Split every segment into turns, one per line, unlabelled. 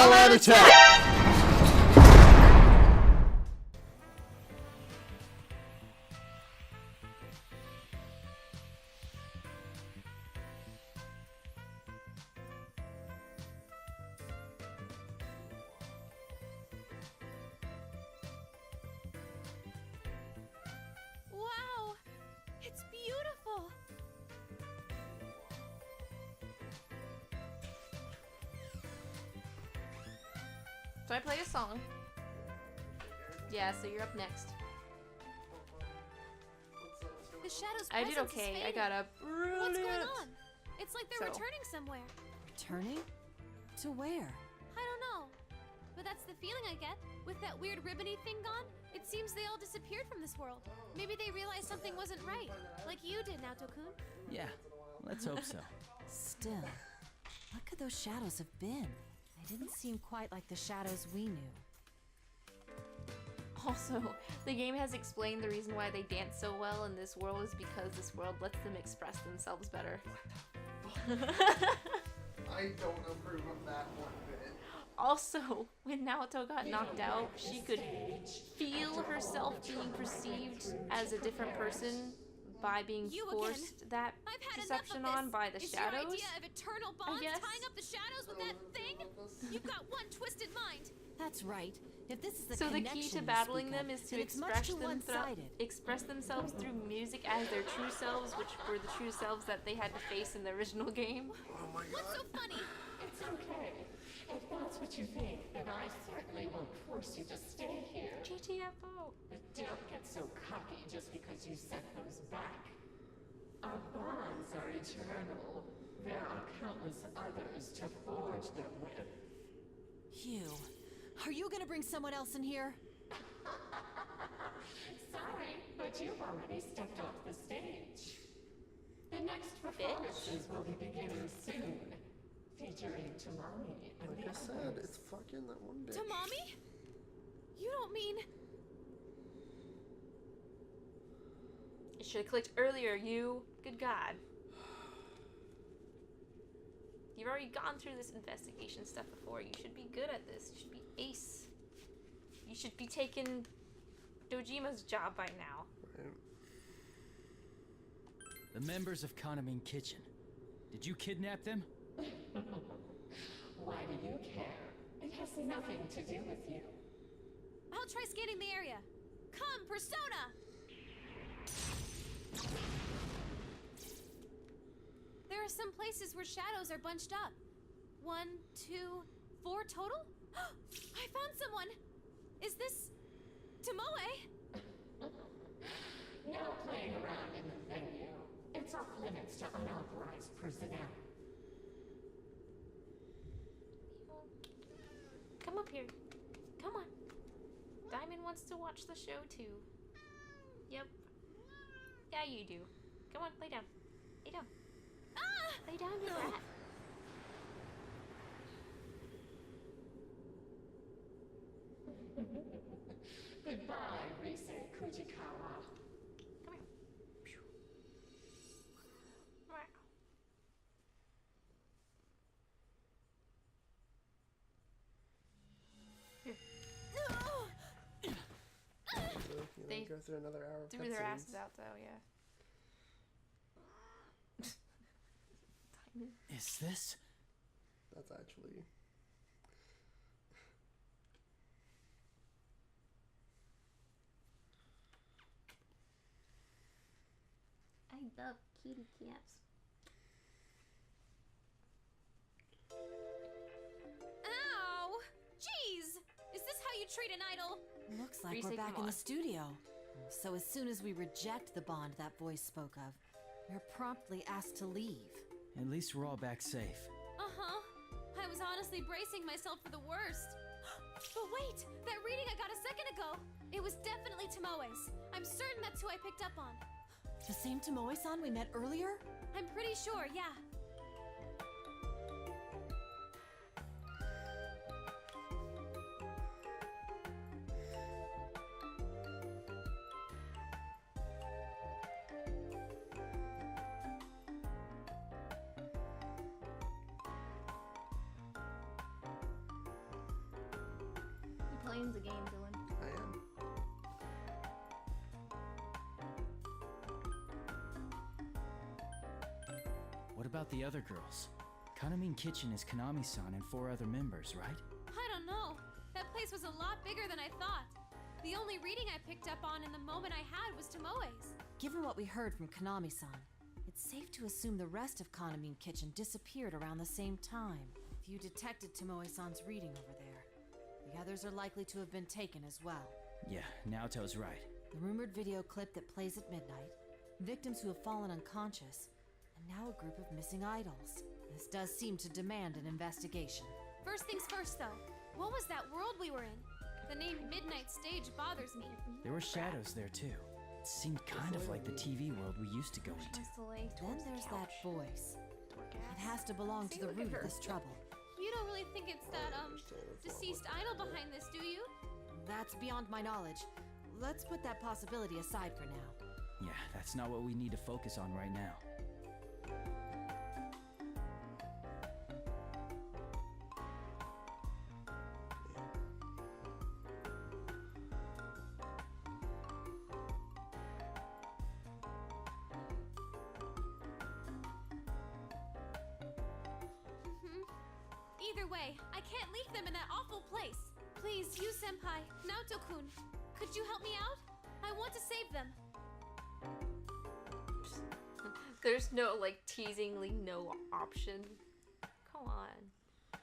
All-out attack!
Wow! It's beautiful!
So I play a song. Yeah, so you're up next.
The shadow's
I did
presence is
okay. I
fading.
got a brilliant.
What's going on? It's like they're
So-
returning somewhere.
Turning? To where?
I don't know. But that's the feeling I get. With that weird ribbony thing gone, it seems they all disappeared from this world. Maybe they realized something wasn't right. Like you did, Naoto-kun.
Yeah, let's hope so.
Still, what could those shadows have been? They didn't seem quite like the shadows we knew.
Also, the game has explained the reason why they dance so well in this world is because this world lets them express themselves better.
I don't approve of that one bit.
Also, when Naoto got knocked out, she could feel herself being perceived as a different person by being
You again.
forced that
I've had
perception
enough of
on
this.
by the
Is
shadows.
your idea of eternal bonds
guess.
tying up the shadows with that thing? You've got one twisted mind.
That's right. If this is the
So the
connection
key to
you
battling
speak
them
of,
is to
then it's much
express
too one-sided.
express themselves through music as their true selves, which were the true selves that they had to face in the original game.
Oh my
What's so
god.
funny?
It's okay. If that's what you think, then I certainly won't force you to stay here.
GTFO.
But don't get so cocky just because you set those back. Our bonds are eternal. There are countless others to forge them with.
Hugh, are you gonna bring someone else in here?
Sorry, but you've already stepped off the stage. The next performances will be beginning soon, featuring Tamami and
Like
the
I said,
others.
it's fucking that one bitch.
Tamami? You don't mean...
You should have clicked earlier, you. Good God. You've already gone through this investigation stuff before. You should be good at this. You should be ace. You should be taking Dojima's job by now.
Right.
The members of Kanamin Kitchen. Did you kidnap them?
Why do you care? It has nothing to do with you.
I'll try scanning the area. Come, Persona! There are some places where shadows are bunched up. 1, 2, 4 total? I found someone! Is this... Tomoe?
No playing around in the venue. It's off limits to unauthorized personnel.
Come up here. Come on. Diamond wants to watch the show too. Yep. Yeah, you do. Come on, lay down. Lay down.
Ah!
Lay down, you rat.
Goodbye, Rise Kujikawa.
Come here. Phew. Wow. Here.
So, you
They
know, go through another hour of
Threw their
cutscenes.
asses out though, yeah. Diamond.
Is this?
That's actually...
I love kitty cats.
Ow! Jeez! Is this how you treat an idol?
Looks like
Reese,
we're back
come
in the
on.
studio. So as soon as we reject the bond that voice spoke of, we're promptly asked to leave.
At least we're all back safe.
Uh-huh. I was honestly bracing myself for the worst. But wait! That reading I got a second ago! It was definitely Tomoe's. I'm certain that's who I picked up on.
The same Tomoe-san we met earlier?
I'm pretty sure, yeah.
about the other girls? Kaname Kitchen is Konami-san and 4 other members, right?
I don't know. That place was a lot bigger than I thought. The only reading I picked up on in the moment I had was Tomoe's.
Given what we heard from Konami-san, it's safe to assume the rest of Kaname Kitchen disappeared around the same time. If you detected Tomoe-san's reading over there, the others are likely to have been taken as well.
Yeah, Naoto's right.
The rumored video clip that plays at midnight, victims who have fallen unconscious, and now a group of missing idols. This does seem to demand an investigation.
First things first, though. What was that world we were in? The name Midnight Stage bothers me.
There were shadows there too. It seemed kind of like the TV world we used to go into.
Then there's that voice. It has to belong to the root of this trouble.
You don't really think it's that, deceased idol behind this, do you?
That's beyond my knowledge. Let's put that possibility aside for now.
Yeah, that's not what we need to focus on right now.
Either way, I can't leave them in that awful place. Please, you senpai, Naoto-kun, could you help me out? I want to save them.
There's no, like, teasingly no option. Come on.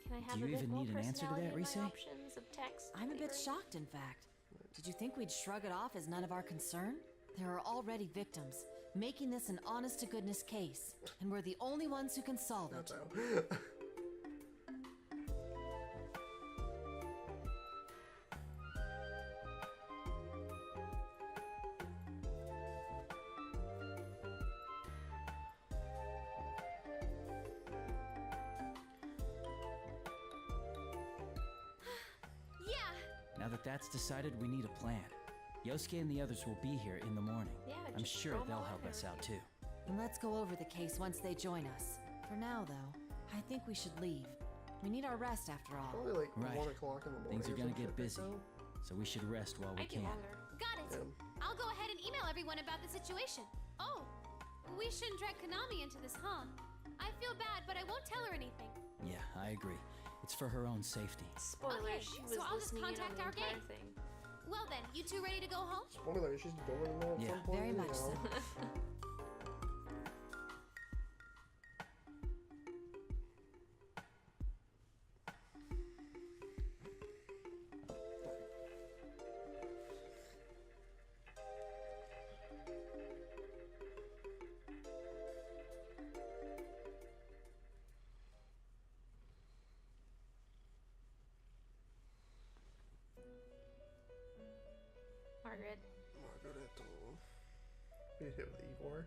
Can I have
Do you
a bit
even
more
need an answer to
personality
that,
in my
Rise?
options of text?
I'm a bit
flavor?
shocked, in fact. Did you think we'd shrug it off as none of our concern? There are already victims, making this an honest-to-goodness case, and we're the only ones who can solve it.
Naoto.
Yeah,
Now that that's decided, we need a plan. Yosuke and the others will be here in the morning.
Yeah,
I'm
just
sure
throw 'em
they'll
all
help
in
us
there.
out too.
And let's go over the case once they join us. For now, though, I think we should leave. We need our rest after all.
Probably like
Right.
1 o'clock in the morning.
Things are
or
gonna
some
get
shit
busy,
like
so we should rest while we
I do
can.
longer.
got it.
Yeah.
I'll go ahead and email everyone about the situation. Oh, we shouldn't drag Konami into this, huh? I feel bad, but I won't tell her anything.
Yeah, I agree. It's for her own safety.
Spoiler,
Okay,
she was
so I'll just
listening in on
contact
the
our
entire
gang.
thing.
Well then, you two ready to go home?
Spoiler, she's going to know at
Yeah.
some point.
Very
you
much
know.
so.
Margaret.
Margaret. We hit with Igor.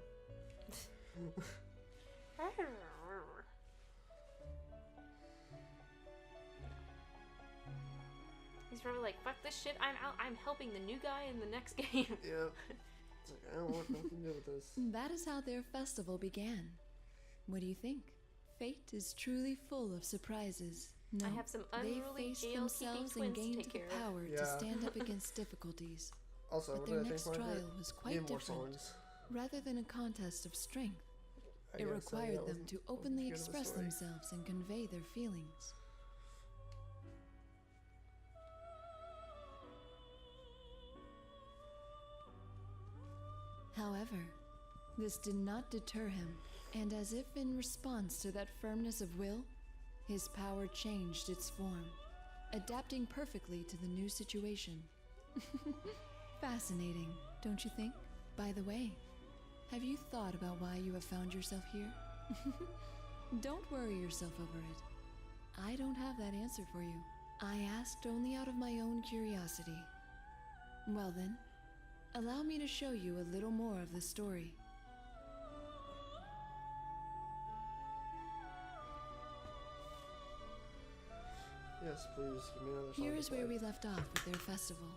He's probably like, fuck this shit, I'm out, I'm helping the new guy in the next game.
Yeah. It's like, I don't want nothing to do with this.
That is how their festival began. What do you think? Fate is truly full of surprises. No,
I have some
they
unruly
faced
jail-keeping
themselves and
twins to
gained
take
the
care of.
power
Yeah.
to stand up against difficulties.
Also,
But
what
their
did I
next
think, Margaret?
trial was
Need
quite
more
different.
songs.
Rather than a contest of strength,
I
it
guess,
required
that
them
wasn't-
to
wasn't
openly
good of a
express
story.
themselves and convey their feelings. However, this did not deter him, and as if in response to that firmness of will, his power changed its form, adapting perfectly to the new situation. Fascinating, don't you think? By the way, have you thought about why you have found yourself here? Don't worry yourself over it. I don't have that answer for you. I asked only out of my own curiosity. Well then, allow me to show you a little more of the story.
Yes, please. Give me another song
Here
to
is where
play.
we left off with their festival.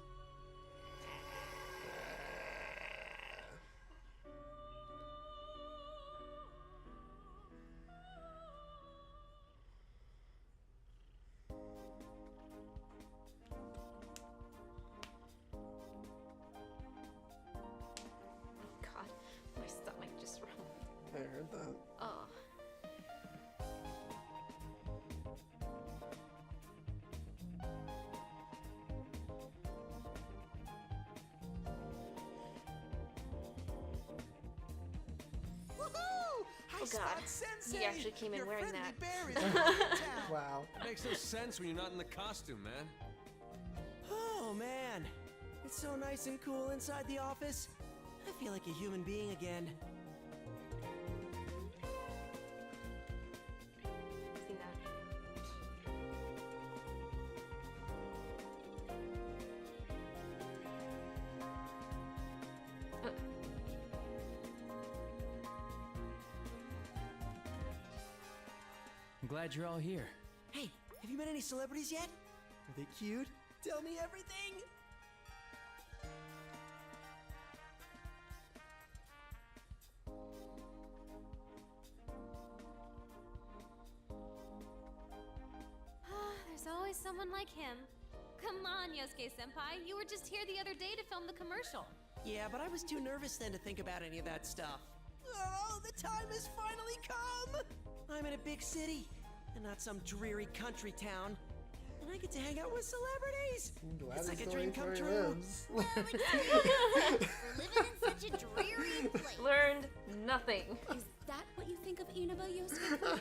God, my stomach just rumbled.
I heard that.
God. He actually came in wearing that.
Bear is in town.
Wow.
Makes no sense when you're not in the costume, man.
Oh man, it's so nice and cool inside the office. I feel like a human being again.
Seen that.
I'm glad you're all here.
Hey, have you met any celebrities yet? Are they cute? Tell me everything!
There's always someone like him. Come on, Yosuke-senpai. You were just here the other day to film the commercial.
Yeah, but I was too nervous then to think about any of that stuff. Oh, the time has finally come! I'm in a big city, and not some dreary country town. And I get to hang out with celebrities! It's like a dream come true!
Well, excuse for living in such a dreary place.
Learned nothing.
Is that what you think of Inaba, Yosuke?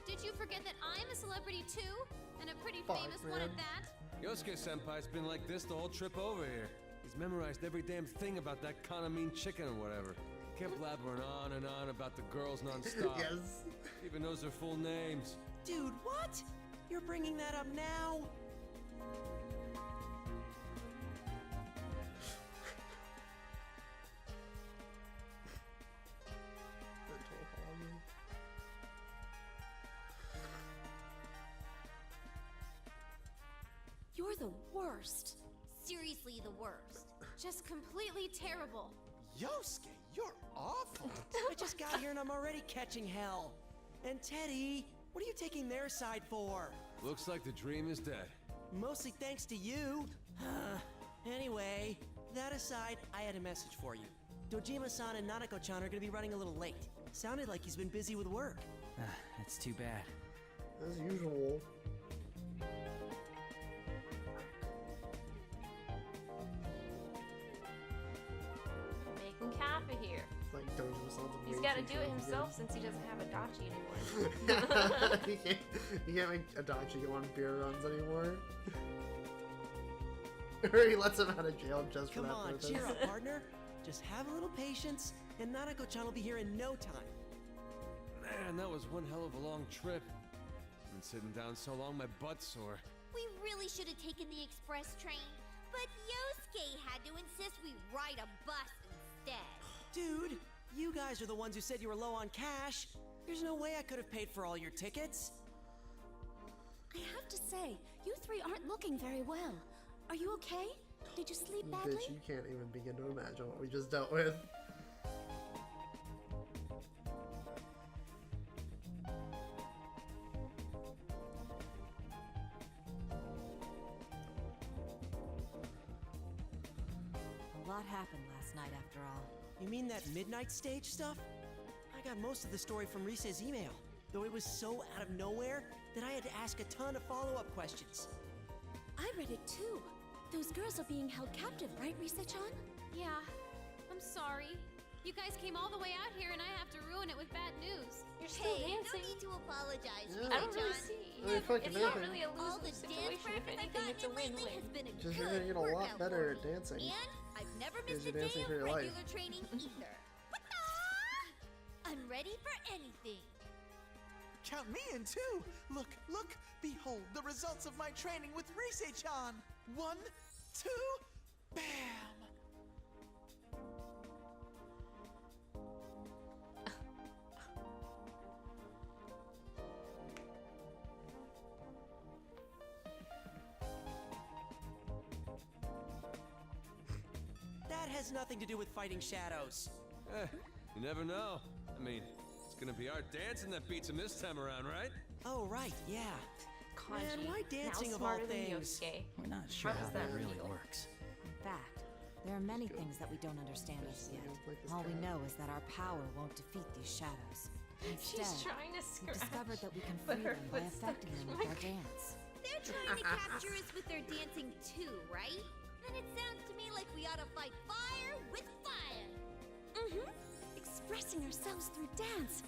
Did you forget that I'm a celebrity too? And a pretty famous one at that?
Yosuke-senpai's been like this the whole trip over here. He's memorized every damn thing about that Kanamine chicken or whatever. Kept blabbering on and on about the girls non-stop.
Yes.
Even knows their full names.
Dude, what? You're bringing that up now?
You're the worst. Seriously, the worst. Just completely terrible.
Yosuke, you're awful.
I just got here and I'm already catching hell. And Teddy, what are you taking their side for?
Looks like the dream is dead.
Mostly thanks to you. Anyway, that aside, I had a message for you. Dojima-san and Nanako-chan are gonna be running a little late. Sounded like he's been busy with work.
That's too bad.
As usual.
Making Kappa here.
Like Dojima-san's
He's
way
got to
too
do it
good.
himself since he doesn't have a dachi anymore.
you can't make Adachi go on beer runs anymore. Or he lets him out of jail just for
Come
that
on,
purpose.
cheer up, partner. Just have a little patience, and Nanako-chan will be here in no time.
Man, that was one hell of a long trip. Been sitting down so long, my butt's sore.
We really should have taken the express train, but Yosuke had to insist we ride a bus instead.
Dude, you guys are the ones who said you were low on cash. There's no way I could have paid for all your tickets.
I have to say, you three aren't looking very well. Are you okay? Did you sleep badly?
Bitch, you can't even begin to imagine what we just dealt with.
A lot happened last night after all.
You mean that midnight stage stuff? I got most of the story from Rise's email, though it was so out of nowhere that I had to ask a ton of follow-up questions.
I read it too. Those girls are being held captive, right, Rise-chan?
Yeah, I'm sorry. You guys came all the way out here and I have to ruin it with bad news.
You're still
Hey, no
dancing.
need to apologize,
Yeah.
I don't really
Rise-chan.
see.
Really fucking
It's not
nothing.
really a
All the
lose-lose
dance
situation. If
practice I've
anything, it's a
gotten lately
win-win.
has been a
Just
good
you're gonna get a lot
workout
better
for
at
me.
dancing.
And I've never
Because
missed a
you're
day
dancing
of
for your life.
regular training either. I'm ready for anything.
Count me in too. Look, look, behold the results of my training with Rise-chan. 1, 2, bam.
That has nothing to do with fighting shadows.
You never know. I mean, it's gonna be our dancing that beats him this time around, right?
Oh, right, yeah.
Kanji,
Man, why dancing
now
of all
smarter than
things?
Yosuke.
We're not sure
How
how
does
that
that
really
feel?
works.
In fact, there are many things that we don't understand as yet.
Like this
All we
guy.
know is that our power won't defeat these shadows. Instead,
She's trying to
we've
scratch.
discovered that we can
but
free
her
them by
foot's stuck
affecting
in
them
my
with our dance.
They're trying to capture us with their dancing too, right? Then it sounds to me like we ought to fight fire with fire. Mm-hmm. Expressing ourselves through dance.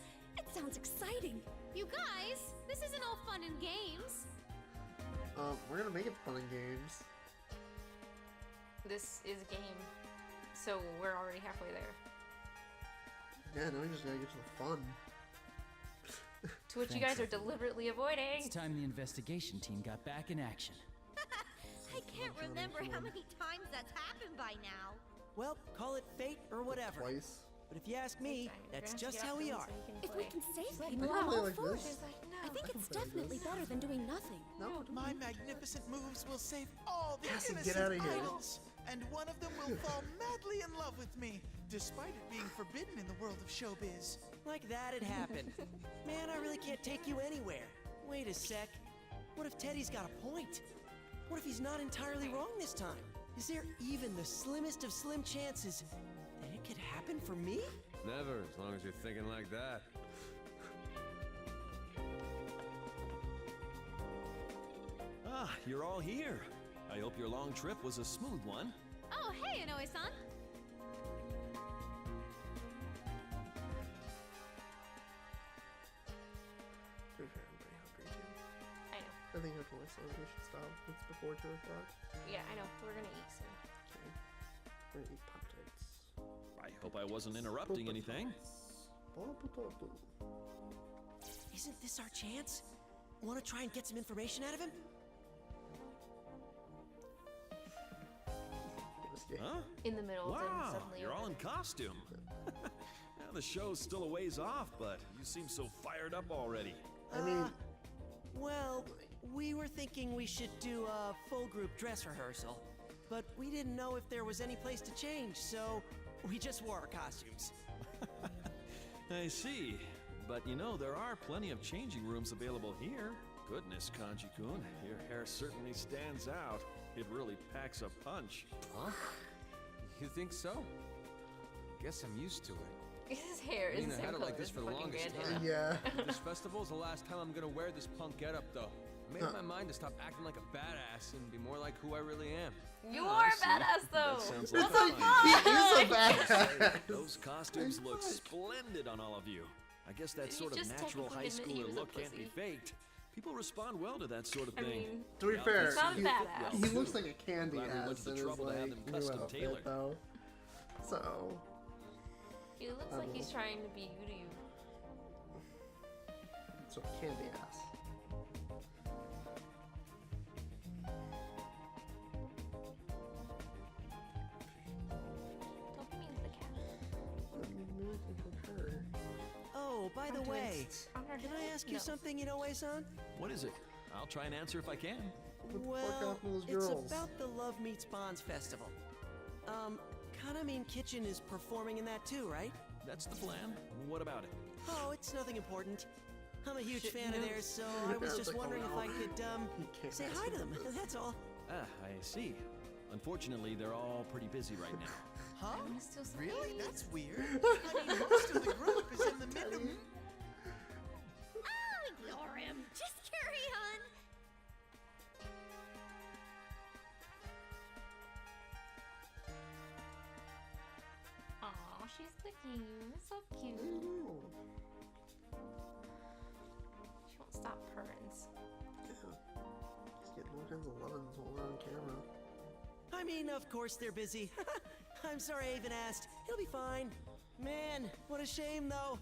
sounds exciting.
You guys, this isn't all fun and games.
We're gonna make it fun and games.
This is a game, so we're already halfway there.
Yeah, now we just gotta get to the fun.
To which you guys are deliberately avoiding.
It's time the investigation team got back in action.
I can't remember how many times that's happened by now.
Well, call it fate or whatever.
Twice.
But if you ask me, that's just how we are.
If we can save
Like,
people,
no,
I'm all
like
for
this.
it. I think it's definitely better than doing nothing.
No,
My magnificent moves will save all the
Cassie,
innocent
get outta here.
idols, and one of them will fall madly in love with me, despite it being forbidden in the world of showbiz.
Like that had happened. Man, I really can't take you anywhere. Wait a sec. What if Teddy's got a point? What if he's not entirely wrong this time? Is there even the slimmest of slim chances that it could happen for me?
Never, as long as you're thinking like that.
Ah, you're all here. I hope your long trip was a smooth one.
Oh, hey, Inoue-san.
To be fair, I'm pretty hungry too.
I know.
I think after my son, we should stop. It's before 2 o'clock.
Yeah, I know. We're gonna eat soon.
Okay. We're gonna eat Pop-Tarts.
I hope I wasn't interrupting anything.
Isn't this our chance? Want to try and get some information out of him?
Huh?
In the middle of them
Wow,
suddenly.
you're all in costume. Now, the show's still a ways off, but you seem so fired up already.
I mean,
Well, we were thinking we should do a full group dress rehearsal, but we didn't know if there was any place to change, so we just wore our costumes.
I see. But you know, there are plenty of changing rooms available here. Goodness, Kanji-kun, your hair certainly stands out. It really packs a punch.
Huh? You think so? Guess I'm used to it.
His hair
I
is
mean,
the
I
same
had it
color
like this
as
for the
fucking
longest
bandana.
time.
yeah.
This festival's the last time I'm gonna wear this punk getup, though. I made up my mind to stop acting like a badass and be more like who I really am.
You
Ah,
are
I
a
see.
badass, though.
That sounds
What
like
the
fun.
He is a
fuck?
badass.
Those costumes
Hey,
look
fuck.
splendid on all of you. I guess that
He
sort of
just
natural
technically
high
admitted he
schooler
was a
look can't be
pussy.
faked. People respond well to that sort of
I
thing.
mean,
To be
The
fair,
he's not a
he,
badass.
he looks like a candy
Glad we went
ass
to the
in his
trouble to have
like
them
new
custom
outfit,
tailored.
though. So,
He looks like he's trying to be you to you.
so candy ass.
Don't be mean to the cat.
Oh, by the way,
On her
can
head?
I ask you
No.
something, Inoue-san?
What is it? I'll try and answer if I can.
What the fuck
Well,
happened to those
it's
girls?
about the Love Meets Bonds festival. Kaname Kitchen is performing in that too, right?
That's the plan. What about it?
Oh, it's nothing important. I'm a huge
Shit,
fan of
no.
theirs, so I was just
Like,
wondering if I
wow.
could,
He can't
say
ask
hi to
me
them.
this.
That's all.
Ah, I see. Unfortunately, they're all pretty busy right now.
Huh?
I'm still so
Really?
baby.
That's weird. I mean, most of the group is in the middle.
Oh, ignore him. Just carry on.
Aw, she's licking you. It's so cute.
Ooh.
She won't stop purring.
Yeah. Just getting all kinds of loves while we're on camera.
I mean, of course they're busy. I'm sorry I even asked. He'll be fine. Man, what a shame, though.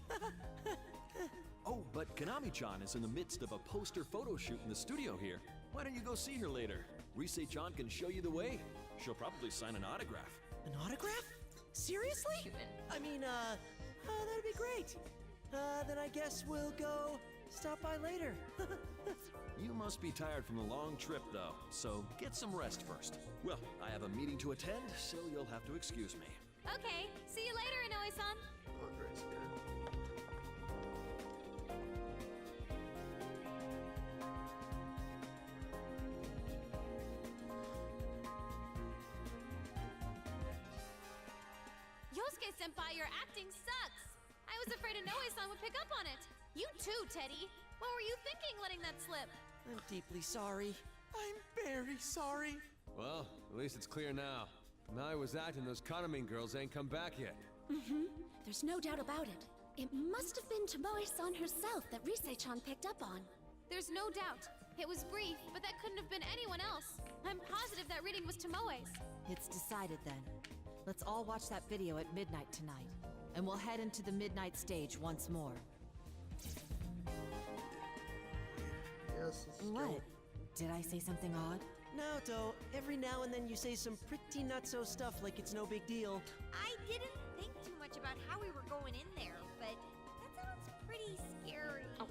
Oh, but Konami-chan is in the midst of a poster photo shoot in the studio here. Why don't you go see her later? Rise-chan can show you the way. She'll probably sign an autograph.
An autograph? Seriously?
Human.
I mean, that'd be great. Then I guess we'll go stop by later.
You must be tired from the long trip, though, so get some rest first. Well, I have a meeting to attend, so you'll have to excuse me.
Okay, see you later, Inoue-san.
Andre's here.
Yosuke-senpai, your acting sucks. I was afraid Inoue-san would pick up on it. You too, Teddy. What were you thinking letting that slip?
I'm deeply sorry.
I'm very sorry.
Well, at least it's clear now. Now I was acting, those Kaname girls ain't come back yet.
Mm-hmm. There's no doubt about it. It must have been Tomoe-san herself that Rise-chan picked up on.
There's no doubt. It was brief, but that couldn't have been anyone else. I'm positive that reading was Tomoe's.
It's decided then. Let's all watch that video at midnight tonight. And we'll head into the midnight stage once more.
Yes, let's
What?
go.
Did I say something odd?
No, Do. Every now and then you say some pretty nutso stuff like it's no big deal.
I didn't think too much about how we were going in there, but that sounds pretty scary.
Oh.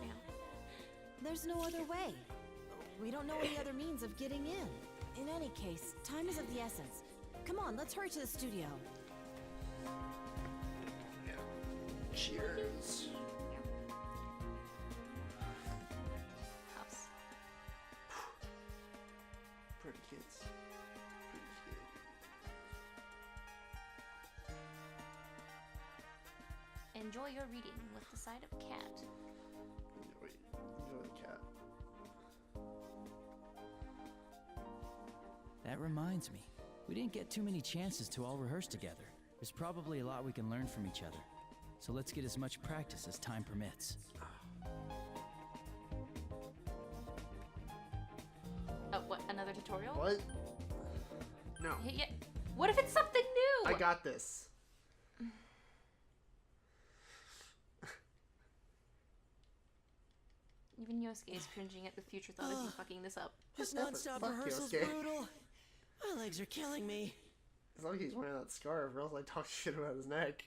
Yeah.
There's no other way. We don't know any other means of getting in. In any case, time is of the essence. Come on, let's hurry to the studio.
Cheers.
House.
Pretty kids. Pretty kids.
Enjoy your reading with the side of cat.
Enjoy the cat.
That reminds me. We didn't get too many chances to all rehearse together. There's probably a lot we can learn from each other. So let's get as much practice as time permits.
Oh, what? Another tutorial?
What? No.
Yeah. What if it's something new?
I got this.
Even Yosuke is cringing at the future thought of you fucking this up.
This non-stop
Fuck
rehearsal's
Yosuke.
brutal. My legs are killing me.
As long as he's wearing that scarf, or else I talk shit about his neck.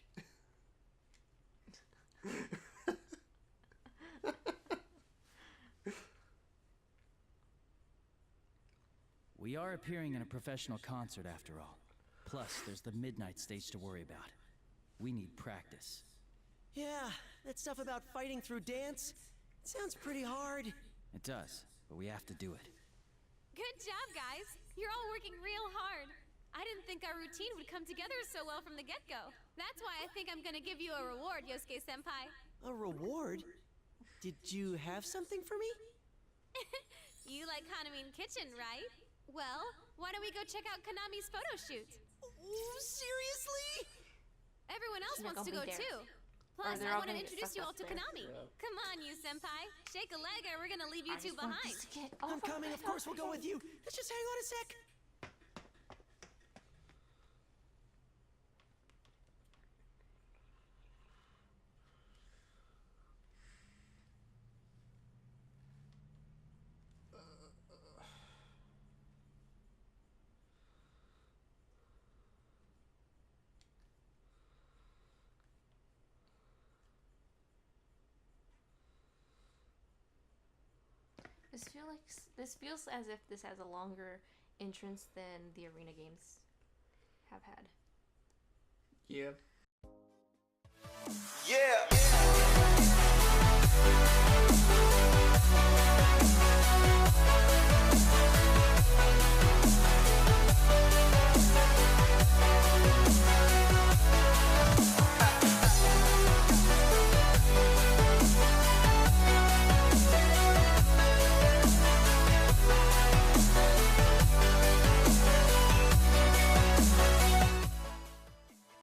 We are appearing in a professional concert after all. Plus, there's the midnight stage to worry about. We need practice.
Yeah, that stuff about fighting through dance, it sounds pretty hard.
It does, but we have to do it.
Good job, guys. You're all working real hard. I didn't think our routine would come together so well from the get-go. That's why I think I'm gonna give you a reward, Yosuke-senpai.
A reward? Did you have something for me?
You like Hanami Kitchen, right? Well, why don't we go check out Konami's photo shoot?
Ooh, seriously?
Everyone else
They're
wants to
gonna
go
be there.
too. Plus,
they're
I
all
want to
gonna get
introduce you
sucked
all to
up there.
Konami. Come on, you senpai. Shake a leg or we're gonna leave you
I
two
just want
behind.
this to get
I'm
over
coming,
with.
of course we'll go with you. Let's just hang on a sec.
This feels as if this has a longer entrance than the arena games have had.
Yeah.
Yeah!